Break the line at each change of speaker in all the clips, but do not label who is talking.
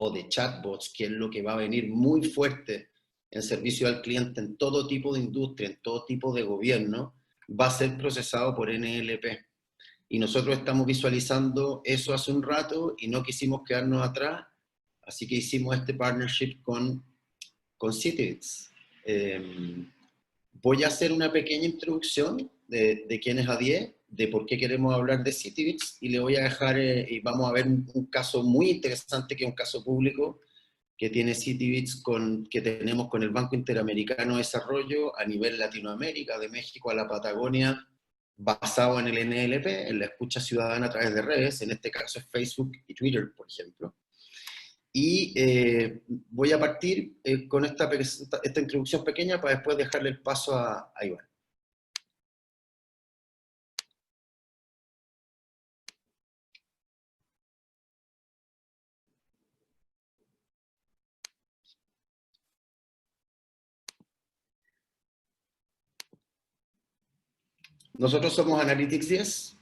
o de chatbots, que es lo que va a venir muy fuerte en servicio al cliente en todo tipo de industria, en todo tipo de gobierno, va a ser procesado por NLP. Y nosotros estamos visualizando eso hace un rato y no quisimos quedarnos atrás, así que hicimos este partnership con Citibits. Voy a hacer una pequeña introducción de quién es Adier, de por qué queremos hablar de Citibits, y le voy a dejar, y vamos a ver un caso muy interesante, que es un caso público, que tiene Citibits que tenemos con el Banco Interamericano de Desarrollo a nivel Latinoamérica, de México a la Patagonia, basado en el NLP, en la escucha ciudadana a través de redes, en este caso es Facebook y Twitter, por ejemplo. Y voy a partir con esta introducción pequeña para después dejarle el paso a Iván. Nosotros somos Analytics 10.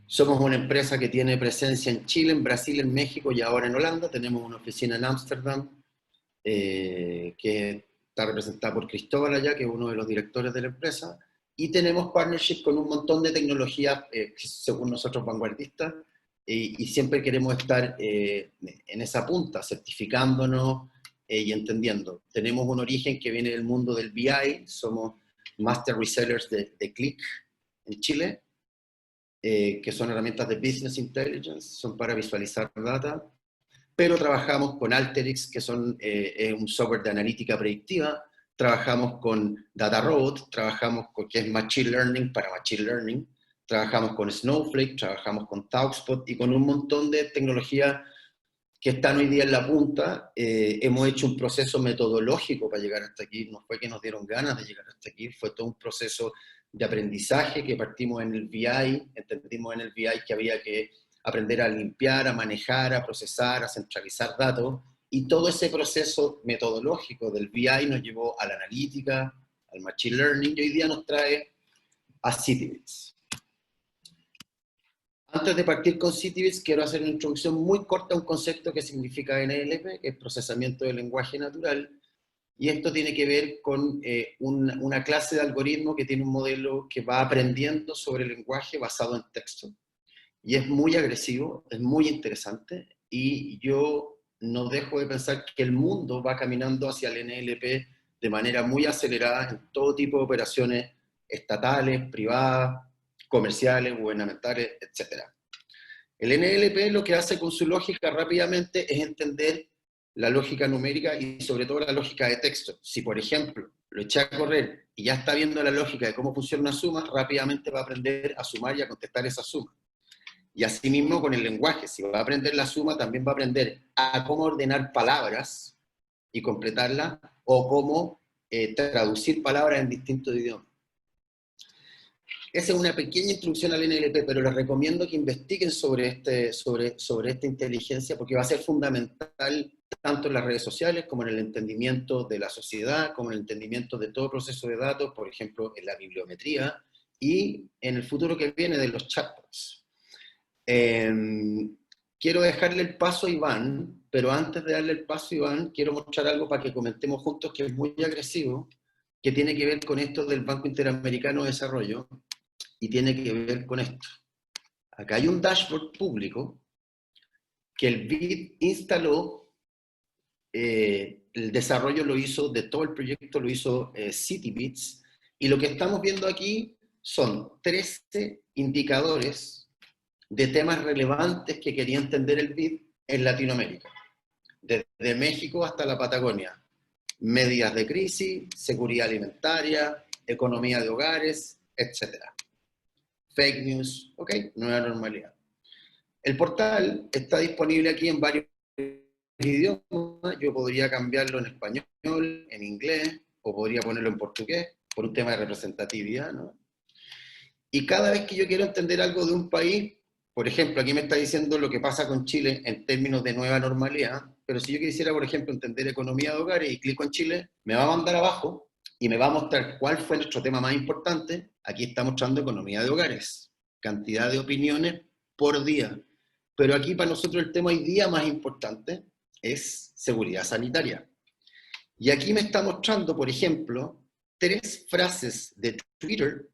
Somos una empresa que tiene presencia en Chile, en Brasil, en México y ahora en Holanda. Tenemos una oficina en Ámsterdam, que está representada por Cristóbal allá, que es uno de los directores de la empresa. Y tenemos partnership con un montón de tecnologías, según nosotros, vanguardistas. Y siempre queremos estar en esa punta, certificándonos y entendiendo. Tenemos un origen que viene del mundo del BI. Somos master resellers de Qlik en Chile, que son herramientas de Business Intelligence, son para visualizar data, pero trabajamos con Alteryx, que son un software de analítica predictiva, trabajamos con DataRobot, trabajamos con, que es Machine Learning para Machine Learning, trabajamos con Snowflake, trabajamos con Talkspot y con un montón de tecnologías que están hoy día en la punta. Hemos hecho un proceso metodológico para llegar hasta aquí, no fue que nos dieron ganas de llegar hasta aquí, fue todo un proceso de aprendizaje que partimos en el BI, entendimos en el BI que había que aprender a limpiar, a manejar, a procesar, a centralizar datos, y todo ese proceso metodológico del BI nos llevó a la analítica, al Machine Learning, y hoy día nos trae a Citibits. Antes de partir con Citibits, quiero hacer una introducción muy corta a un concepto que significa NLP, que es procesamiento del lenguaje natural, y esto tiene que ver con una clase de algoritmo que tiene un modelo que va aprendiendo sobre el lenguaje basado en texto. Y es muy agresivo, es muy interesante, y yo no dejo de pensar que el mundo va caminando hacia el NLP de manera muy acelerada en todo tipo de operaciones estatales, privadas, comerciales, gubernamentales, etc. El NLP lo que hace con su lógica rápidamente es entender la lógica numérica y sobre todo la lógica de texto. Si, por ejemplo, lo eché a correr y ya está viendo la lógica de cómo funciona una suma, rápidamente va a aprender a sumar y a contestar esa suma. Y asimismo con el lenguaje, si va a aprender la suma, también va a aprender a cómo ordenar palabras y completarlas, o cómo traducir palabras en distintos idiomas. Esa es una pequeña introducción al NLP, pero les recomiendo que investiguen sobre esta inteligencia, porque va a ser fundamental tanto en las redes sociales como en el entendimiento de la sociedad, como en el entendimiento de todo proceso de datos, por ejemplo, en la bibliometría, y en el futuro que viene de los chatbots. Quiero dejarle el paso a Iván, pero antes de darle el paso a Iván, quiero mostrar algo para que comentemos juntos que es muy agresivo, que tiene que ver con esto del Banco Interamericano de Desarrollo, y tiene que ver con esto. Acá hay un dashboard público que el BID instaló, el desarrollo lo hizo, de todo el proyecto lo hizo Citibits, y lo que estamos viendo aquí son 13 indicadores de temas relevantes que quería entender el BID en Latinoamérica, desde México hasta la Patagonia: medidas de crisis, seguridad alimentaria, economía de hogares, etc. Fake news, ok, nueva normalidad. El portal está disponible aquí en varios idiomas. Yo podría cambiarlo en español, en inglés, o podría ponerlo en portugués, por un tema de representatividad, ¿no? Y cada vez que yo quiero entender algo de un país, por ejemplo, aquí me está diciendo lo que pasa con Chile en términos de nueva normalidad, pero si yo quisiera, por ejemplo, entender economía de hogares y clico en Chile, me va a mandar abajo y me va a mostrar cuál fue nuestro tema más importante. Aquí está mostrando economía de hogares, cantidad de opiniones por día. pero aquí para nosotros el tema hoy día más importante es seguridad sanitaria. Y aquí me está mostrando, por ejemplo, 3 frases de Twitter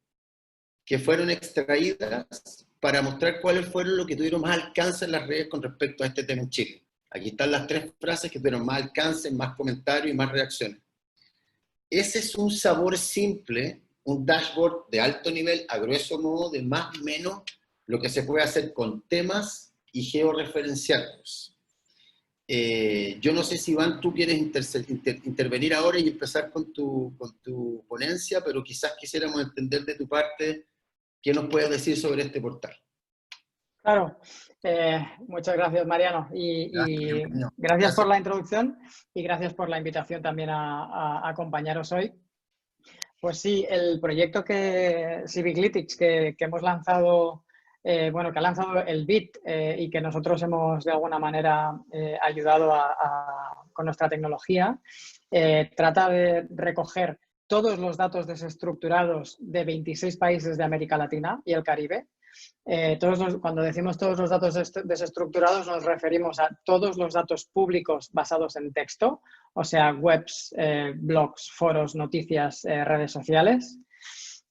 que fueron extraídas para mostrar cuáles fueron los que tuvieron más alcance en las redes con respecto a este tema en Chile. Aquí están las 3 frases que tuvieron más alcance, más comentarios y más reacciones. Ese es un sabor simple, un dashboard de alto nivel, a grueso modo, de más o menos lo que se puede hacer con temas y georreferenciarlos. Yo no sé si, Iván, tú quieres intervenir ahora y empezar con tu ponencia, pero quizás quisiéramos entender de tu parte qué nos puedes decir sobre este portal.
Claro, muchas gracias, Mariano, y gracias por la introducción y gracias por la invitación también a acompañaros hoy. Pues sí, el proyecto Civiclytics que hemos lanzado, bueno, que ha lanzado el BIT y que nosotros hemos de alguna manera ayudado con nuestra tecnología, trata de recoger todos los datos desestructurados de 26 países de América Latina y el Caribe. Cuando decimos todos los datos desestructurados nos referimos a todos los datos públicos basados en texto, o sea, webs, blogs, foros, noticias, redes sociales.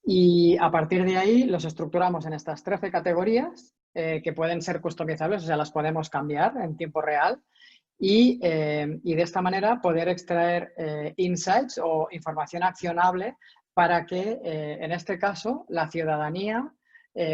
Y a partir de ahí los estructuramos en estas 13 categorías que pueden ser customizables, o sea, las podemos cambiar en tiempo real. Y de esta manera poder extraer insights o información accionable para que, en este caso, la ciudadanía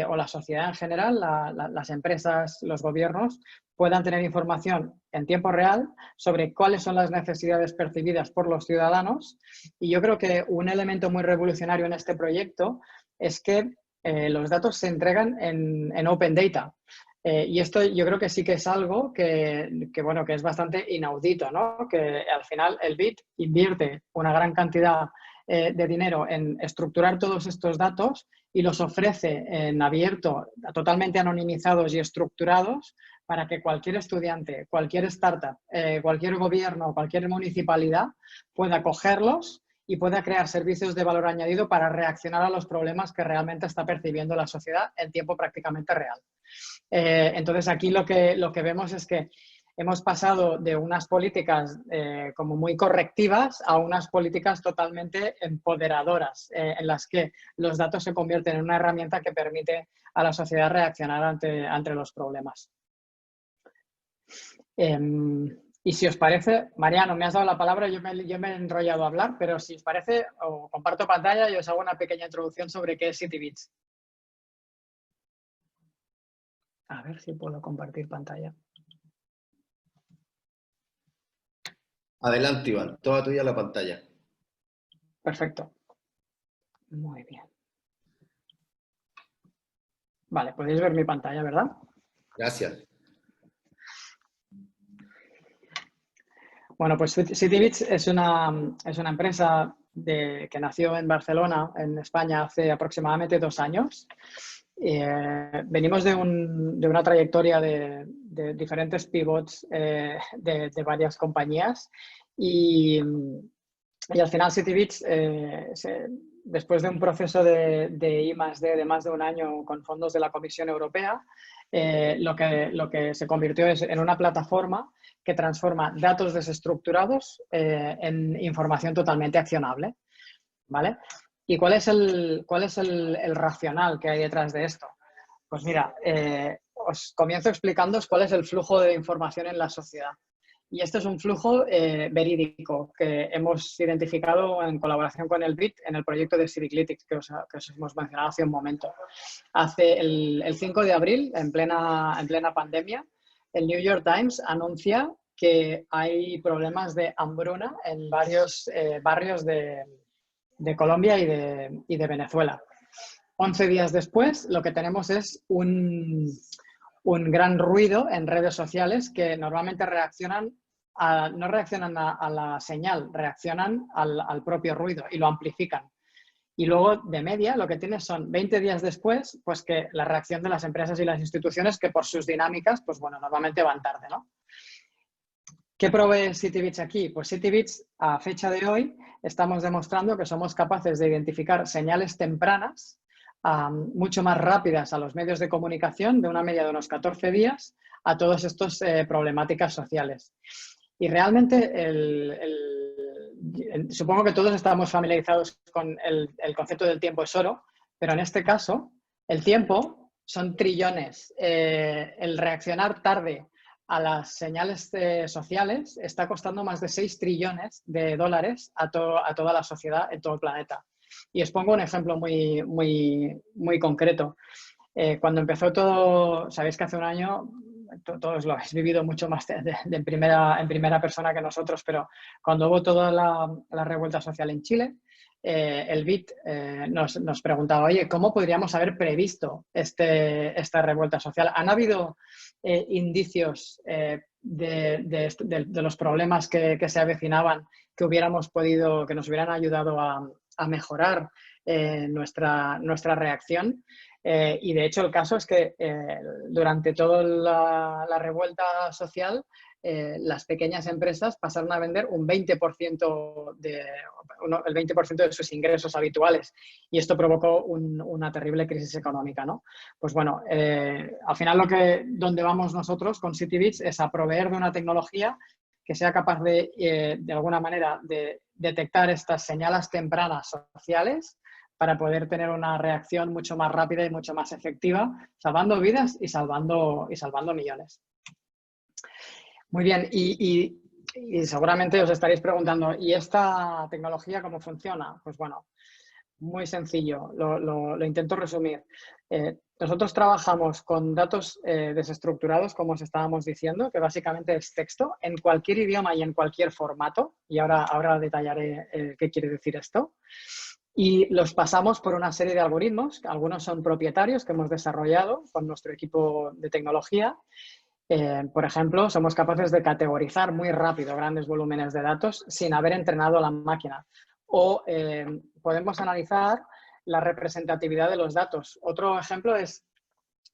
o la sociedad en general, las empresas, los gobiernos, puedan tener información en tiempo real sobre cuáles son las necesidades percibidas por los ciudadanos. Y yo creo que un elemento muy revolucionario en este proyecto es que los datos se entregan en Open Data. Y esto yo creo que sí que es algo bueno, que es bastante inaudito, ¿no? Que al final el BIT invierte una gran cantidad de dinero en estructurar todos estos datos y los ofrece en abierto, totalmente anonimizados y estructurados para que cualquier estudiante, cualquier startup, cualquier gobierno, cualquier municipalidad pueda cogerlos y pueda crear servicios de valor añadido para reaccionar a los problemas que realmente está percibiendo la sociedad en tiempo prácticamente real. Entonces aquí lo que vemos es que hemos pasado de unas políticas como muy correctivas a unas políticas totalmente empoderadoras, en las que los datos se convierten en una herramienta que permite a la sociedad reaccionar ante los problemas. Y si os parece, Mariano, me has dado la palabra, yo me he enrollado a hablar, pero si os parece, os comparto pantalla y os hago una pequeña introducción sobre qué es CityBits. A ver si puedo compartir pantalla.
Adelante, Iván, toda tuya la pantalla.
Perfecto. Muy bien. Vale, podéis ver mi pantalla, ¿verdad?
Gracias.
Bueno, pues CityBits es una empresa que nació en Barcelona, en España, hace aproximadamente 2 años. Venimos de una trayectoria de diferentes pivots de varias compañías y al final CityBits, después de un proceso de I+D de más de 1 año con fondos de la Comisión Europea, lo que se convirtió es en una plataforma que transforma datos desestructurados en información totalmente accionable, ¿vale? ¿Y cuál es el racional que hay detrás de esto? Pues mira, os comienzo explicándoos cuál es el flujo de información en la sociedad. Y este es un flujo verídico que hemos identificado en colaboración con el BIT en el proyecto de Civiclytics que os hemos mencionado hace un momento. Hace el 5 de abril, en plena pandemia, el New York Times anuncia que hay problemas de hambruna en varios barrios de Colombia y de Venezuela. 11 días después, lo que tenemos es un gran ruido en redes sociales que normalmente no reaccionan a la señal, reaccionan al propio ruido y lo amplifican. Y luego, de media, lo que tienes son 20 días después, pues que la reacción de las empresas y las instituciones, que por sus dinámicas, pues bueno, normalmente van tarde, ¿no? ¿Qué provee CityBits aquí? Pues CityBits, a fecha de hoy, estamos demostrando que somos capaces de identificar señales tempranas mucho más rápidas a los medios de comunicación, de una media de unos 14 días, a todas estas problemáticas sociales. Y realmente supongo que todos estamos familiarizados con el concepto del tiempo es oro, pero en este caso el tiempo son trillones. El reaccionar tarde a las señales sociales está costando más de 6 trillones de dólares a toda la sociedad en todo el planeta. Y os pongo un ejemplo muy concreto. Cuando empezó todo, sabéis que hace un año, todos lo habéis vivido mucho más en primera persona que nosotros, pero cuando hubo toda la revuelta social en Chile, el BIT nos preguntaba, oye, ¿cómo podríamos haber previsto esta revuelta social? ¿Han habido indicios de los problemas que se avecinaban que que nos hubieran ayudado a mejorar nuestra reacción? Y de hecho el caso es que durante toda la revuelta social las pequeñas empresas pasaron a vender un 20% el 20% de sus ingresos habituales y esto provocó una terrible crisis económica, ¿no? Pues bueno, al final donde vamos nosotros con CityBits es a proveer de una tecnología que sea capaz de alguna manera de detectar estas señales tempranas sociales para poder tener una reacción mucho más rápida y mucho más efectiva, salvando vidas y salvando millones. Muy bien, y seguramente os estaréis preguntando, ¿y esta tecnología cómo funciona? Pues bueno, muy sencillo, lo intento resumir. Nosotros trabajamos con datos desestructurados, como os estábamos diciendo, que básicamente es texto en cualquier idioma y en cualquier formato, y ahora detallaré qué quiere decir esto. Y los pasamos por una serie de algoritmos, algunos son propietarios que hemos desarrollado con nuestro equipo de tecnología. Por ejemplo, somos capaces de categorizar muy rápido grandes volúmenes de datos sin haber entrenado a la máquina. O podemos analizar la representatividad de los datos. Otro ejemplo es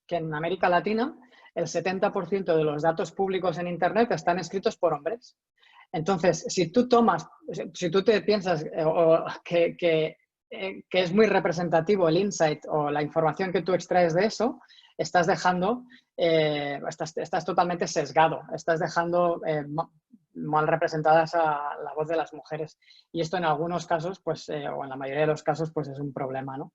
que en América Latina el 70% de los datos públicos en Internet están escritos por hombres. Entonces, si tú te piensas que es muy representativo el insight o la información que tú extraes de eso, estás totalmente sesgado, estás dejando mal representadas a la voz de las mujeres. Y esto en algunos casos, pues, o en la mayoría de los casos, pues es un problema, ¿no?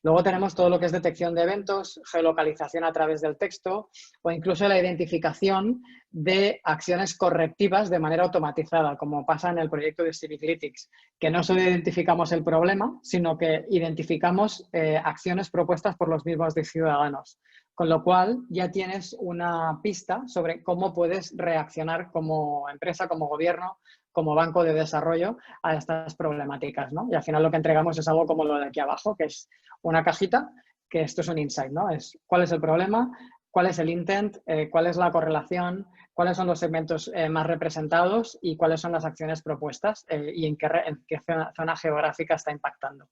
Luego tenemos todo lo que es detección de eventos, geolocalización a través del texto o incluso la identificación de acciones correctivas de manera automatizada, como pasa en el proyecto de Civiclytics, que no solo identificamos el problema, sino que identificamos acciones propuestas por los mismos ciudadanos. Con lo cual ya tienes una pista sobre cómo puedes reaccionar como empresa, como gobierno, como banco de desarrollo a estas problemáticas, ¿no? Y al final lo que entregamos es algo como lo de aquí abajo, que es una cajita, que esto es un insight, ¿no? Es cuál es el problema, cuál es el intent, cuál es la correlación, cuáles son los segmentos más representados y cuáles son las acciones propuestas y en qué zona geográfica está impactando.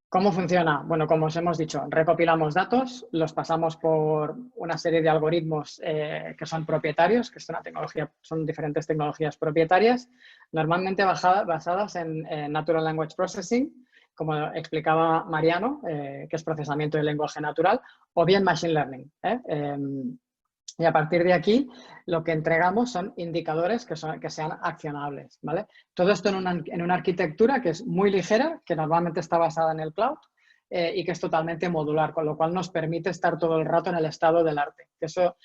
¿Cómo funciona? Bueno, como os hemos dicho, recopilamos datos, los pasamos por una serie de algoritmos que son propietarios, que es una tecnología, son diferentes tecnologías propietarias, normalmente basadas en Natural Language Processing, como explicaba Mariano, que es procesamiento de lenguaje natural, o bien Machine Learning. Y a partir de aquí, lo que entregamos son indicadores que sean accionables, ¿vale? Todo esto en una arquitectura que es muy ligera, que normalmente está basada en el cloud y que es totalmente modular, con lo cual nos permite estar todo el rato en el estado del arte. Eso,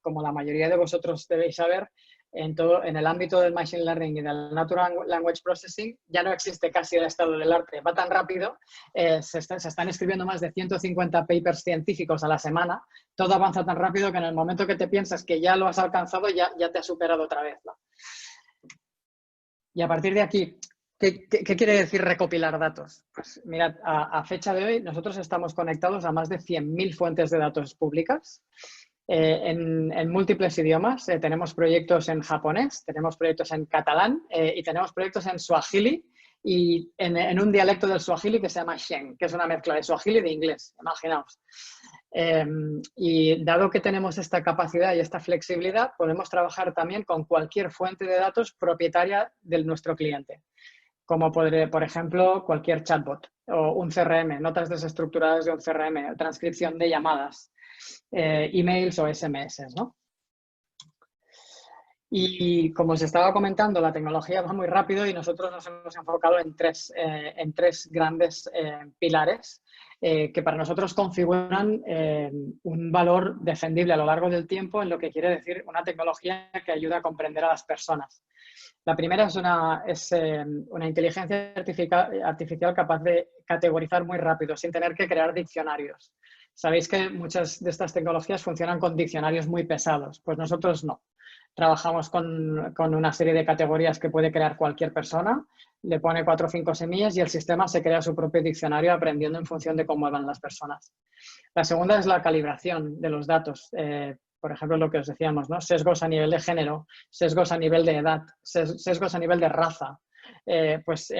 como la mayoría de vosotros debéis saber, en el ámbito del Machine Learning y del Natural Language Processing ya no existe casi el estado del arte. Va tan rápido, se están escribiendo más de 150 papers científicos a la semana, todo avanza tan rápido que en el momento que te piensas que ya lo has alcanzado, ya te has superado otra vez, ¿no? Y a partir de aquí, ¿qué quiere decir recopilar datos? Pues mirad, a fecha de hoy nosotros estamos conectados a más de 100.000 fuentes de datos públicas. En múltiples idiomas. Tenemos proyectos en japonés, tenemos proyectos en catalán y tenemos proyectos en suajili y en un dialecto del suajili que se llama Sheng, que es una mezcla de suajili y de inglés, imaginaos. Y dado que tenemos esta capacidad y esta flexibilidad, podemos trabajar también con cualquier fuente de datos propietaria de nuestro cliente, como por ejemplo cualquier chatbot o un CRM, notas desestructuradas de un CRM, transcripción de llamadas. emails o SMS, ¿no? Y como os estaba comentando, la tecnología va muy rápido y nosotros nos hemos enfocado en tres grandes pilares que para nosotros configuran un valor defendible a lo largo del tiempo, en lo que quiere decir una tecnología que ayuda a comprender a las personas. La primera es una inteligencia artificial capaz de categorizar muy rápido, sin tener que crear diccionarios. Sabéis que muchas de estas tecnologías funcionan con diccionarios muy pesados, pues nosotros no. Trabajamos con una serie de categorías que puede crear cualquier persona, le pone 4 o 5 semillas y el sistema se crea su propio diccionario aprendiendo en función de cómo van las personas. La segunda es la calibración de los datos. Por ejemplo, lo que os decíamos, ¿no? Sesgos a nivel de género, sesgos a nivel de edad, sesgos a nivel de raza. Hemos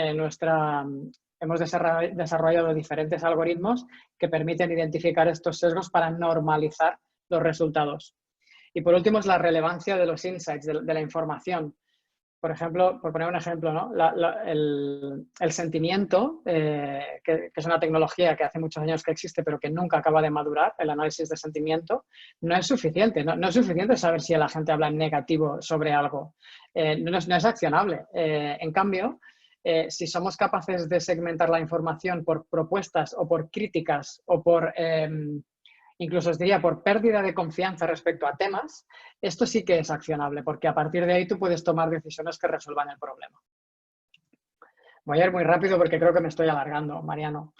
desarrollado diferentes algoritmos que permiten identificar estos sesgos para normalizar los resultados. Y por último es la relevancia de los insights, de la información. Por ejemplo, por poner un ejemplo, ¿no? El sentimiento, que es una tecnología que hace muchos años que existe pero que nunca acaba de madurar, el análisis de sentimiento, no es suficiente. No es suficiente saber si la gente habla en negativo sobre algo. No es accionable. En cambio, si somos capaces de segmentar la información por propuestas o por críticas o por... incluso os diría por pérdida de confianza respecto a temas, esto sí que es accionable, porque a partir de ahí tú puedes tomar decisiones que resuelvan el problema. Voy a ir muy rápido porque creo que me estoy alargando, Mariano.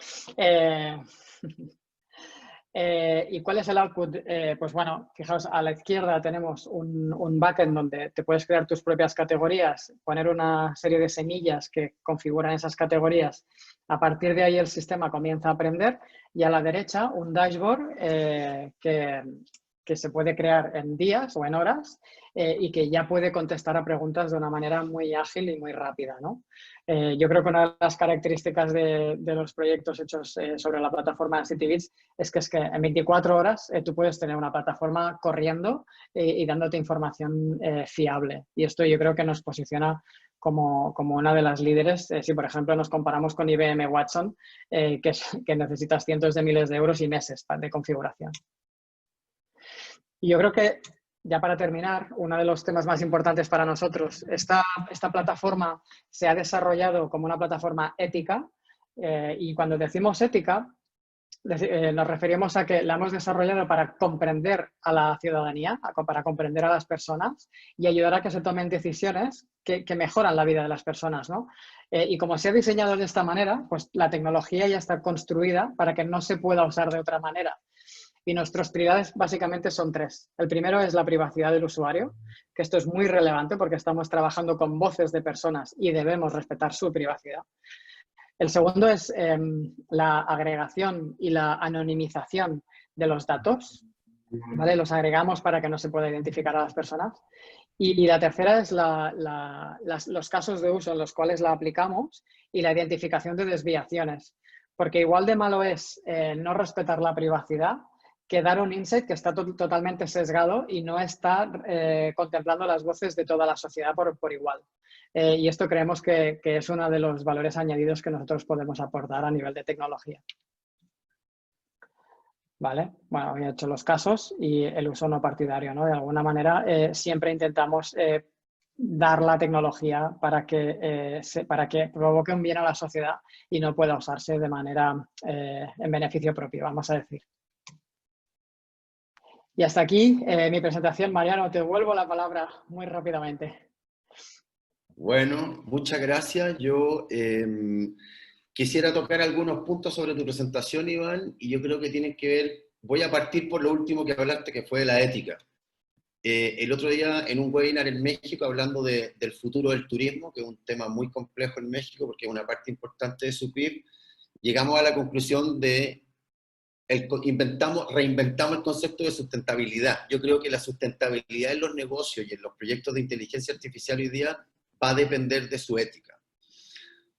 ¿Y cuál es el output? Pues bueno, fijaos, a la izquierda tenemos un backend donde te puedes crear tus propias categorías, poner una serie de semillas que configuran esas categorías. A partir de ahí el sistema comienza a aprender y a la derecha un dashboard que se puede crear en días o en horas y que ya puede contestar a preguntas de una manera muy ágil y muy rápida, ¿no? Yo creo que una de las características de los proyectos hechos sobre la plataforma CityBits es que en 24 horas tú puedes tener una plataforma corriendo y dándote información fiable. Y esto yo creo que nos posiciona como una de las líderes. Si, por ejemplo, nos comparamos con IBM Watson, que necesitas cientos de miles de euros y meses de configuración. Y yo creo que, ya para terminar, uno de los temas más importantes para nosotros, esta plataforma se ha desarrollado como una plataforma ética y cuando decimos ética, nos referimos a que la hemos desarrollado para comprender a la ciudadanía, para comprender a las personas y ayudar a que se tomen decisiones que mejoran la vida de las personas, ¿no? Y como se ha diseñado de esta manera, pues la tecnología ya está construida para que no se pueda usar de otra manera. Y nuestras prioridades básicamente son 3. El primero es la privacidad del usuario, que esto es muy relevante porque estamos trabajando con voces de personas y debemos respetar su privacidad. El segundo es la agregación y la anonimización de los datos, ¿vale? Los agregamos para que no se pueda identificar a las personas. Y la tercera es los casos de uso en los cuales la aplicamos y la identificación de desviaciones. Porque igual de malo es no respetar la privacidad que dar un insight que está totalmente sesgado y no está contemplando las voces de toda la sociedad por igual. Y esto creemos que es uno de los valores añadidos que nosotros podemos aportar a nivel de tecnología. ¿Vale? Bueno, he hecho los casos y el uso no partidario, ¿no? De alguna manera siempre intentamos dar la tecnología para que provoque un bien a la sociedad y no pueda usarse de manera en beneficio propio, vamos a decir. Y hasta aquí mi presentación. Mariano, te devuelvo la palabra muy rápidamente.
Bueno, muchas gracias. Yo quisiera tocar algunos puntos sobre tu presentación, Iván, y yo creo que tienen que ver, voy a partir por lo último que hablaste, que fue de la ética. El otro día en un webinar en México hablando del futuro del turismo, que es un tema muy complejo en México porque es una parte importante de su PIB, llegamos a la conclusión de reinventamos el concepto de sustentabilidad. Yo creo que la sustentabilidad en los negocios y en los proyectos de inteligencia artificial hoy día va a depender de su ética.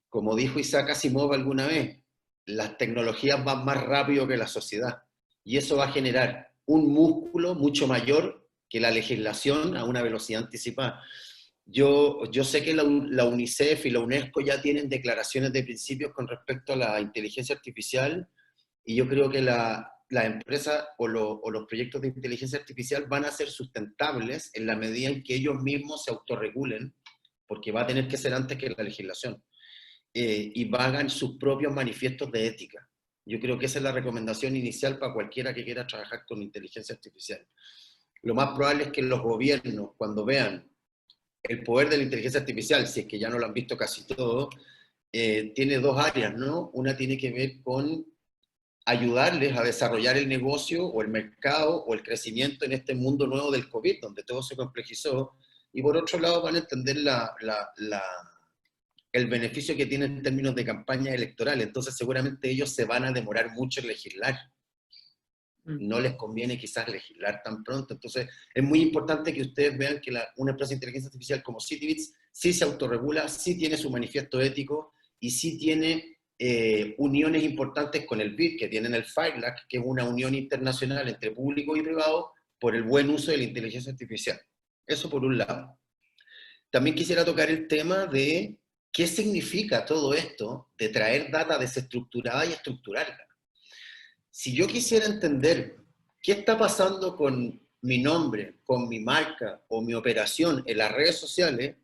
Como dijo Isaac Asimov alguna vez, las tecnologías van más rápido que la sociedad y eso va a generar un músculo mucho mayor que la legislación a una velocidad anticipada. Yo sé que la UNICEF y la UNESCO ya tienen declaraciones de principios con respecto a la inteligencia artificial y yo creo que la las empresas o los proyectos de inteligencia artificial van a ser sustentables en la medida en que ellos mismos se autorregulen, porque va a tener que ser antes que la legislación, y hagan sus propios manifiestos de ética. Yo creo que esa es la recomendación inicial para cualquiera que quiera trabajar con inteligencia artificial. Lo más probable es que los gobiernos, cuando vean el poder de la inteligencia artificial, si es que ya no lo han visto casi todo, tiene dos áreas, ¿no? Una tiene que ver con ayudarles a desarrollar el negocio o el mercado o el crecimiento en este mundo nuevo del COVID, donde todo se complejizó, y por otro lado van a entender el beneficio que tiene en términos de campaña electoral. Entonces seguramente ellos se van a demorar mucho en legislar. No les conviene quizás legislar tan pronto. Entonces es muy importante que ustedes vean que una empresa de inteligencia artificial como Citybits sí se autorregula, sí tiene su manifiesto ético y sí tiene uniones importantes con el BID, que tienen el FIRELAC, que es una unión internacional entre público y privado por el buen uso de la inteligencia artificial. Eso por un lado. También quisiera tocar el tema de qué significa todo esto de traer data desestructurada y estructurarla. Si yo quisiera entender qué está pasando con mi nombre, con mi marca o mi operación en las redes sociales,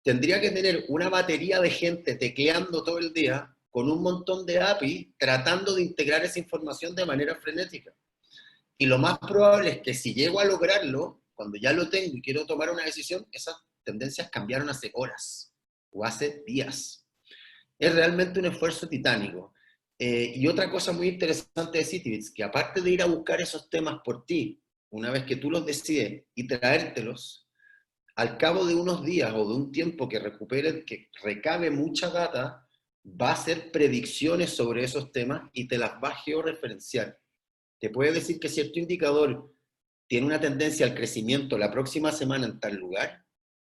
tendría que tener una batería de gente tecleando todo el día con un montón de API tratando de integrar esa información de manera frenética. Y lo más probable es que si llego a lograrlo, cuando ya lo tengo y quiero tomar una decisión, esas tendencias cambiaron hace horas o hace días. Es realmente un esfuerzo titánico. Y otra cosa muy interesante de Citybits, que aparte de ir a buscar esos temas por ti, una vez que tú los decides y traértelos, al cabo de unos días o de un tiempo que recupere, que recabe mucha data, va a hacer predicciones sobre esos temas y te las va a georreferenciar. Te puede decir que cierto indicador tiene una tendencia al crecimiento la próxima semana en tal lugar,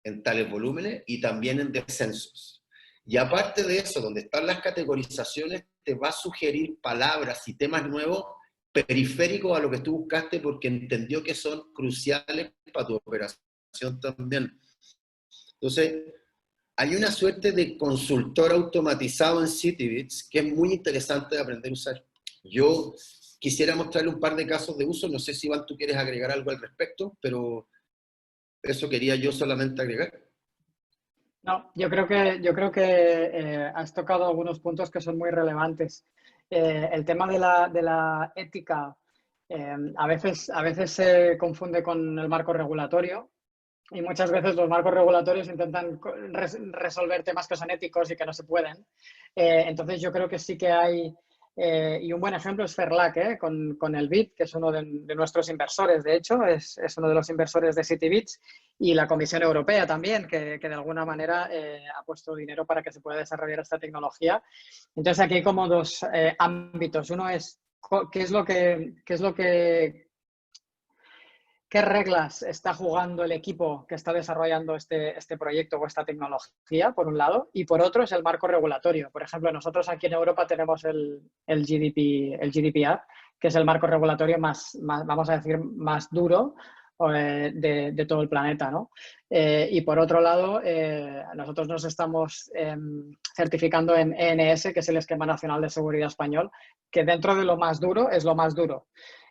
en tales volúmenes y también en descensos. Y aparte de eso, donde están las categorizaciones, te va a sugerir palabras y temas nuevos periféricos a lo que tú buscaste porque entendió que son cruciales para tu operación también. Entonces, hay una suerte de consultor automatizado en Citybits que es muy interesante de aprender a usar. Yo quisiera mostrarle un par de casos de uso, no sé si Iván tú quieres agregar algo al respecto, pero eso quería yo solamente agregar.
No, yo creo que has tocado algunos puntos que son muy relevantes. El tema de la ética a veces se confunde con el marco regulatorio y muchas veces los marcos regulatorios intentan resolver temas que son éticos y que no se pueden. Entonces yo creo que sí que hay, y un buen ejemplo es Ferlac, con el BID, que es uno de nuestros inversores, de hecho, es uno de los inversores de Citybits, y la Comisión Europea también, que de alguna manera ha puesto dinero para que se pueda desarrollar esta tecnología. Entonces aquí hay como dos ámbitos. Uno es qué reglas está jugando el equipo que está desarrollando este proyecto o esta tecnología, por un lado, y por otro es el marco regulatorio. Por ejemplo, nosotros aquí en Europa tenemos el GDPR, que es el marco regulatorio más vamos a decir, más duro de todo el planeta, ¿no? Y por otro lado, nosotros nos estamos certificando en ENS, que es el Esquema Nacional de Seguridad Español, que dentro de lo más duro es lo más duro.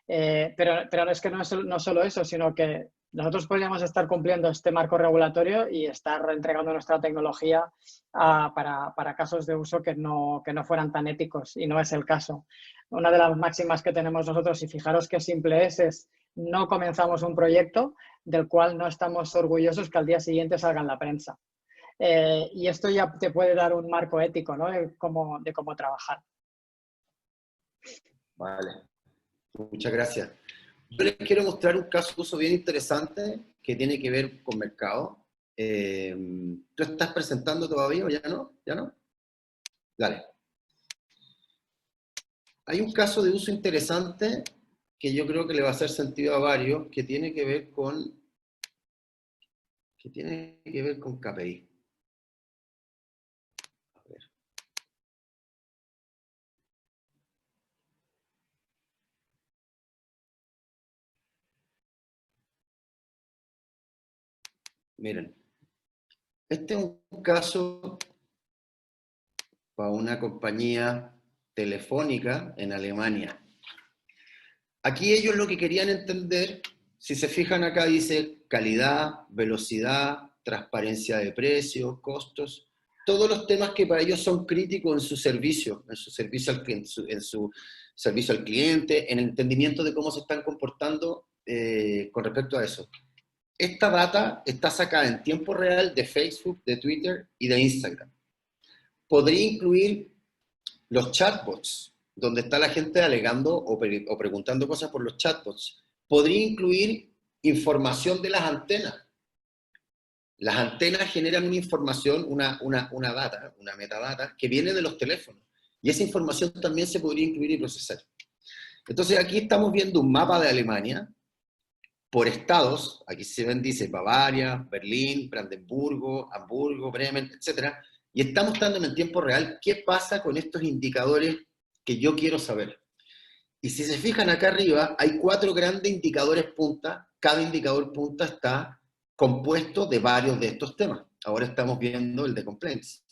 Pero es que no solo eso, sino que nosotros podríamos estar cumpliendo este marco regulatorio y estar entregando nuestra tecnología para casos de uso que no fueran tan éticos, y no es el caso. Una de las máximas que tenemos nosotros, y fijaros qué simple es no comenzamos un proyecto del cual no estamos orgullosos que al día siguiente salga en la prensa. Y esto ya te puede dar un marco ético, ¿no? de cómo trabajar.
Vale. Muchas gracias. Yo les quiero mostrar un caso de uso bien interesante que tiene que ver con mercado. ¿Tú estás presentando todavía o ya no? ¿Ya no? Dale. Hay un caso de uso interesante que yo creo que le va a hacer sentido a varios, que tiene que ver con KPI. A ver. Miren, este es un caso para una compañía telefónica en Alemania. Aquí ellos lo que querían entender, si se fijan acá dice calidad, velocidad, transparencia de precios, costos, todos los temas que para ellos son críticos en su servicio al cliente, en su servicio al cliente, en el entendimiento de cómo se están comportando con respecto a eso. Esta data está sacada en tiempo real de Facebook, de Twitter y de Instagram. Podría incluir los chatbots, donde está la gente alegando o preguntando cosas por los chatbots. Podría incluir información de las antenas. Las antenas generan una información, una data, una metadata, que viene de los teléfonos. Y esa información también se podría incluir y procesar. Entonces aquí estamos viendo un mapa de Alemania por estados. Aquí se ven, dice Bavaria, Berlín, Brandenburgo, Hamburgo, Bremen, etc. Y está mostrándome en tiempo real qué pasa con estos indicadores que yo quiero saber. Y si se fijan acá arriba, hay 4 grandes indicadores punta. Cada indicador punta está compuesto de varios de estos temas. Ahora estamos viendo el de complaints.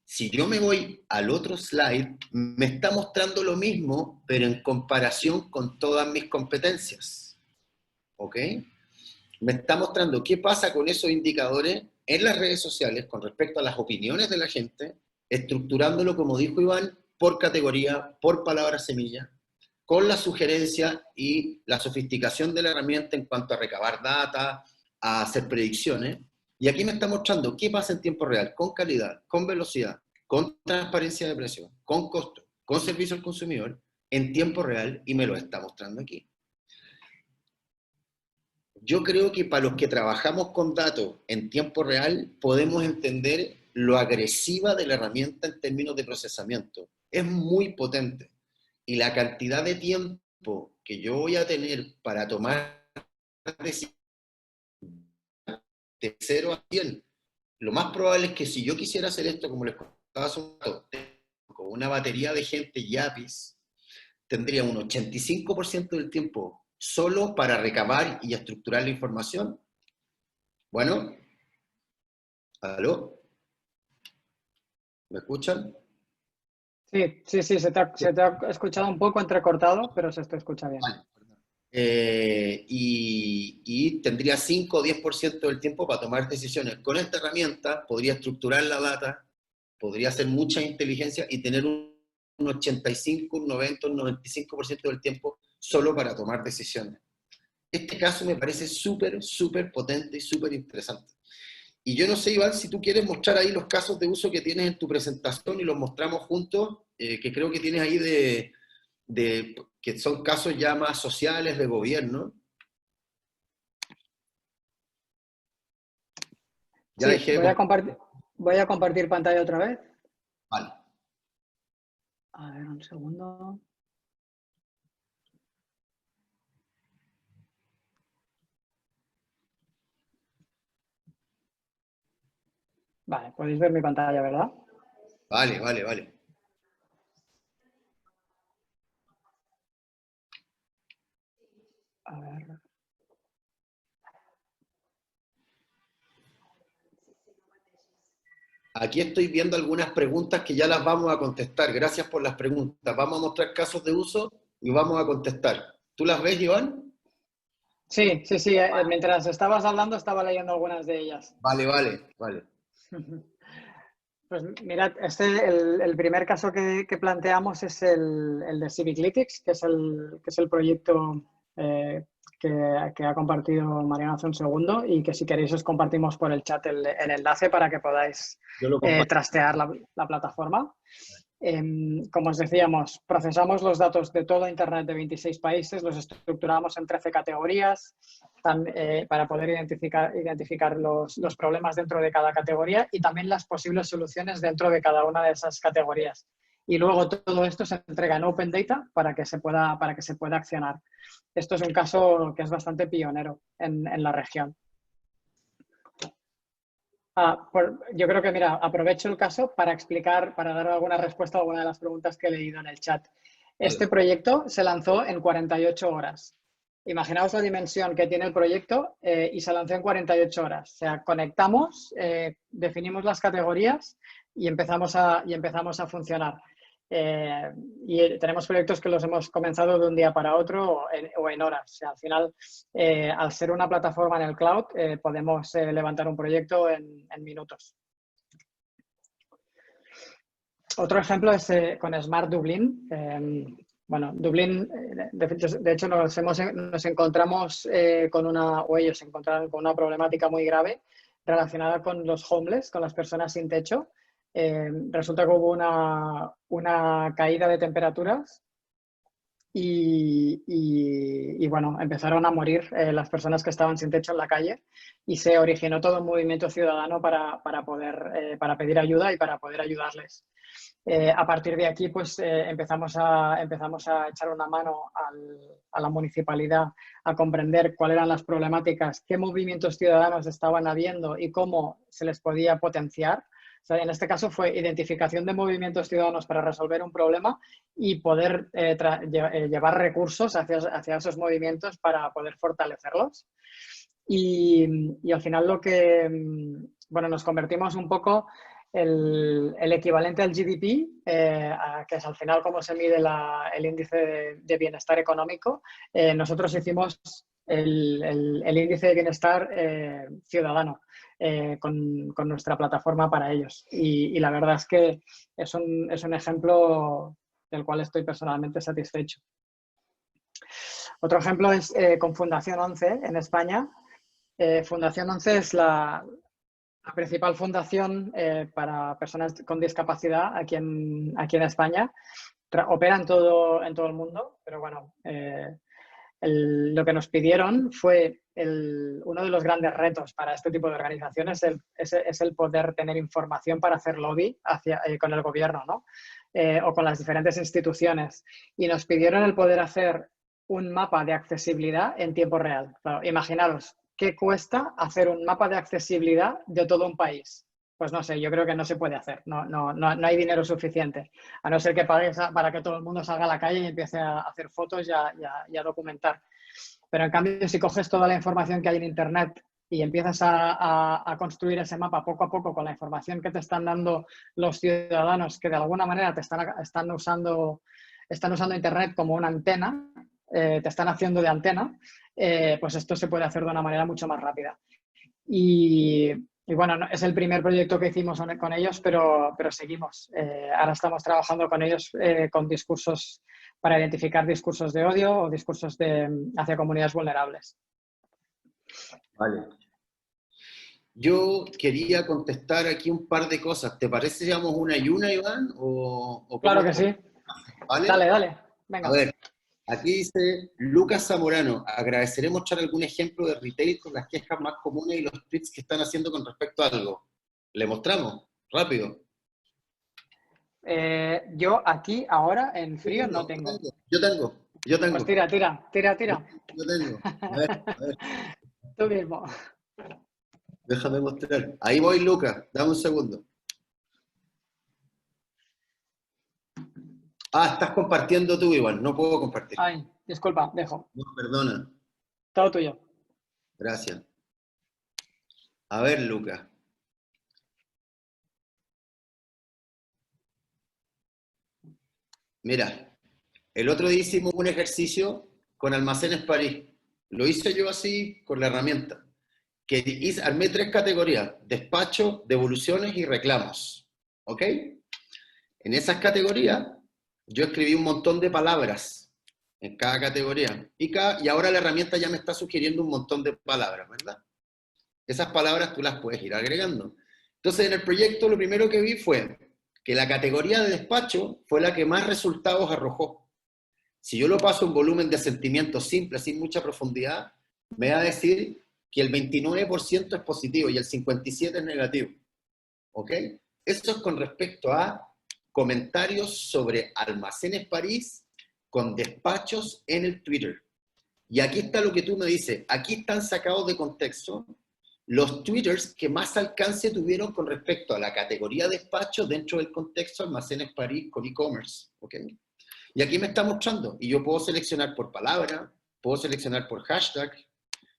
Si yo me voy al otro slide, me está mostrando lo mismo, pero en comparación con todas mis competencias. ¿Ok? Me está mostrando qué pasa con esos indicadores en las redes sociales con respecto a las opiniones de la gente, estructurándolo, como dijo Iván, por categoría, por palabra semilla, con la sugerencia y la sofisticación de la herramienta en cuanto a recabar data, a hacer predicciones. Y aquí me está mostrando qué pasa en tiempo real, con calidad, con velocidad, con transparencia de precio, con costo, con servicio al consumidor, en tiempo real, y me lo está mostrando aquí. Yo creo que para los que trabajamos con datos en tiempo real, podemos entender lo agresiva de la herramienta en términos de procesamiento. Es muy potente. Y la cantidad de tiempo que yo voy a tener para tomar decisiones de 0 a 100, lo más probable es que si yo quisiera hacer esto, como les contaba hace un rato, con una batería de gente y APIs, tendría un 85% del tiempo solo para recabar y estructurar la información. Bueno, ¿aló? ¿Me escuchan?
Sí, se te ha escuchado un poco entrecortado, pero se te escucha bien.
Vale. Y tendría 5 o 10% del tiempo para tomar decisiones. Con esta herramienta podría estructurar la data, podría hacer mucha inteligencia y tener un 85, un 90, un 95% del tiempo solo para tomar decisiones. Este caso me parece súper potente y súper interesante. Y yo no sé, Iván, si tú quieres mostrar ahí los casos de uso que tienes en tu presentación y los mostramos juntos, que creo que tienes ahí que son casos ya más sociales de gobierno. Ya
sí,
dejé
voy a compartir pantalla otra vez.
Vale.
A ver, un segundo. Vale, podéis ver mi pantalla, ¿verdad?
Vale.
A ver.
Aquí estoy viendo algunas preguntas que ya las vamos a contestar. Gracias por las preguntas. Vamos a mostrar casos de uso y vamos a contestar. ¿Tú las ves, Iván?
Sí. Mientras estabas hablando, estaba leyendo algunas de ellas.
Vale.
Pues mirad, el primer caso que planteamos es el de Civiclytics, que es el proyecto que ha compartido Mariano hace un segundo, y que si queréis os compartimos por el chat el enlace para que podáis trastear la plataforma. Como os decíamos, procesamos los datos de todo Internet de 26 países, los estructuramos en 13 categorías para poder identificar los problemas dentro de cada categoría y también las posibles soluciones dentro de cada una de esas categorías. Y luego todo esto se entrega en Open Data para que se pueda accionar. Esto es un caso que es bastante pionero en la región. Yo creo que, mira, aprovecho el caso para dar alguna respuesta a alguna de las preguntas que he leído en el chat. Este proyecto se lanzó en 48 horas. Imaginaos la dimensión que tiene el proyecto y se lanzó en 48 horas. O sea, conectamos, definimos las categorías y empezamos a funcionar. y tenemos proyectos que los hemos comenzado de un día para otro o en horas. O sea, al final, al ser una plataforma en el cloud, podemos levantar un proyecto en minutos. Otro ejemplo es con Smart Dublin. Bueno, Dublín, de hecho, nos encontramos o ellos se encontraron con una problemática muy grave relacionada con los homeless, con las personas sin techo. Resulta que hubo una caída de temperaturas y bueno, empezaron a morir las personas que estaban sin techo en la calle y se originó todo un movimiento ciudadano para pedir ayuda y para poder ayudarles. A partir de aquí, pues empezamos a echar una mano a la municipalidad a comprender cuáles eran las problemáticas, qué movimientos ciudadanos estaban habiendo y cómo se les podía potenciar. O sea, en este caso fue identificación de movimientos ciudadanos para resolver un problema y poder llevar recursos hacia esos movimientos para poder fortalecerlos. Y al final bueno, nos convertimos un poco el equivalente al GDP, que es al final cómo se mide el índice de bienestar económico. Nosotros hicimos el índice de bienestar ciudadano con nuestra plataforma para ellos. Y la verdad es que es un ejemplo del cual estoy personalmente satisfecho. Otro ejemplo es con Fundación 11 en España. Fundación 11 es la principal fundación para personas con discapacidad aquí en España. Opera en todo el mundo, pero bueno, lo que nos pidieron fue uno de los grandes retos para este tipo de organizaciones es el poder tener información para hacer lobby con el gobierno, ¿no? O con las diferentes instituciones. Y nos pidieron el poder hacer un mapa de accesibilidad en tiempo real. Claro, imaginaros, ¿qué cuesta hacer un mapa de accesibilidad de todo un país? Pues no sé, yo creo que no se puede hacer, no hay dinero suficiente, a no ser que pagues para que todo el mundo salga a la calle y empiece a hacer fotos y a documentar. Pero en cambio, si coges toda la información que hay en Internet y empiezas a construir ese mapa poco a poco con la información que te están dando los ciudadanos que de alguna manera te están usando Internet como una antena, te están haciendo de antena, pues esto se puede hacer de una manera mucho más rápida. Y bueno, es el primer proyecto que hicimos con ellos, pero seguimos. Ahora estamos trabajando con ellos con discursos para identificar discursos de odio o discursos hacia comunidades vulnerables.
Vale. Yo quería contestar aquí un par de cosas. ¿Te parece si hagamos una y una, Iván?
Claro que sí.
¿Vale?
Dale. Venga.
A ver, aquí dice Lucas Zamorano, agradeceré mostrar algún ejemplo de retail con las quejas más comunes y los tweets que están haciendo con respecto a algo. ¿Le mostramos? Rápido.
Yo aquí ahora en frío no tengo.
Yo tengo.
Pues tira.
Yo tengo. A ver.
Tú mismo.
Déjame mostrar. Ahí voy, Lucas. Dame un segundo. Estás compartiendo tú, Iván. No puedo compartir.
Ay, disculpa, dejo.
No, perdona.
Todo tuyo.
Gracias. A ver, Lucas. Mira, el otro día hicimos un ejercicio con Almacenes París. Lo hice yo así con la herramienta. Armé 3 categorías: despacho, devoluciones y reclamos. ¿Ok? En esas categorías yo escribí un montón de palabras en cada categoría. Y ahora la herramienta ya me está sugiriendo un montón de palabras, ¿verdad? Esas palabras tú las puedes ir agregando. Entonces, en el proyecto lo primero que vi fue que la categoría de despacho fue la que más resultados arrojó. Si yo lo paso en volumen de sentimientos simple, sin mucha profundidad, me va a decir que el 29% es positivo y el 57% es negativo. ¿Ok? Esto es con respecto a comentarios sobre Almacenes París con despachos en el Twitter. Y aquí está lo que tú me dices. Aquí están sacados de contexto los twitters que más alcance tuvieron con respecto a la categoría despacho dentro del contexto Almacenes París con e-commerce. ¿Okay? Y aquí me está mostrando. Y yo puedo seleccionar por palabra, puedo seleccionar por hashtag,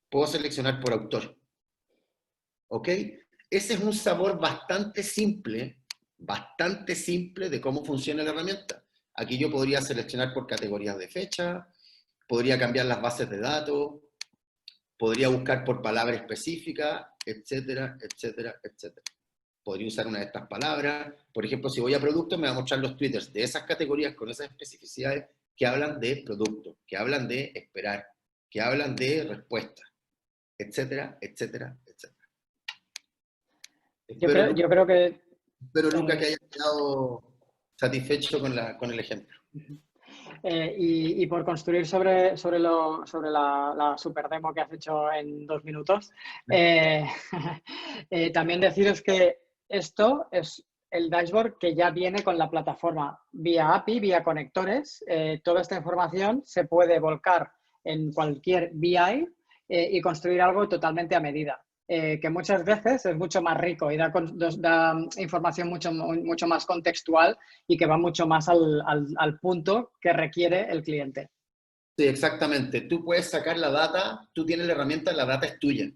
puedo seleccionar por autor. ¿Ok? Ese es un sabor bastante simple de cómo funciona la herramienta. Aquí yo podría seleccionar por categorías de fecha, podría cambiar las bases de datos, podría buscar por palabra específica, etcétera, etcétera, etcétera. Podría usar una de estas palabras. Por ejemplo, si voy a productos, me va a mostrar los twitters de esas categorías con esas especificidades que hablan de producto, que hablan de esperar, que hablan de respuesta, etcétera, etcétera, etcétera.
Yo creo que...
Espero, Luca, que hayas quedado satisfecho con el ejemplo.
Y por construir sobre la super demo que has hecho en 2 minutos, también deciros que esto es el dashboard que ya viene con la plataforma vía API, vía conectores. Toda esta información se puede volcar en cualquier BI y construir algo totalmente a medida. Que muchas veces es mucho más rico y da información mucho más contextual y que va mucho más al punto que requiere el cliente.
Sí, exactamente. Tú puedes sacar la data, tú tienes la herramienta, la data es tuya,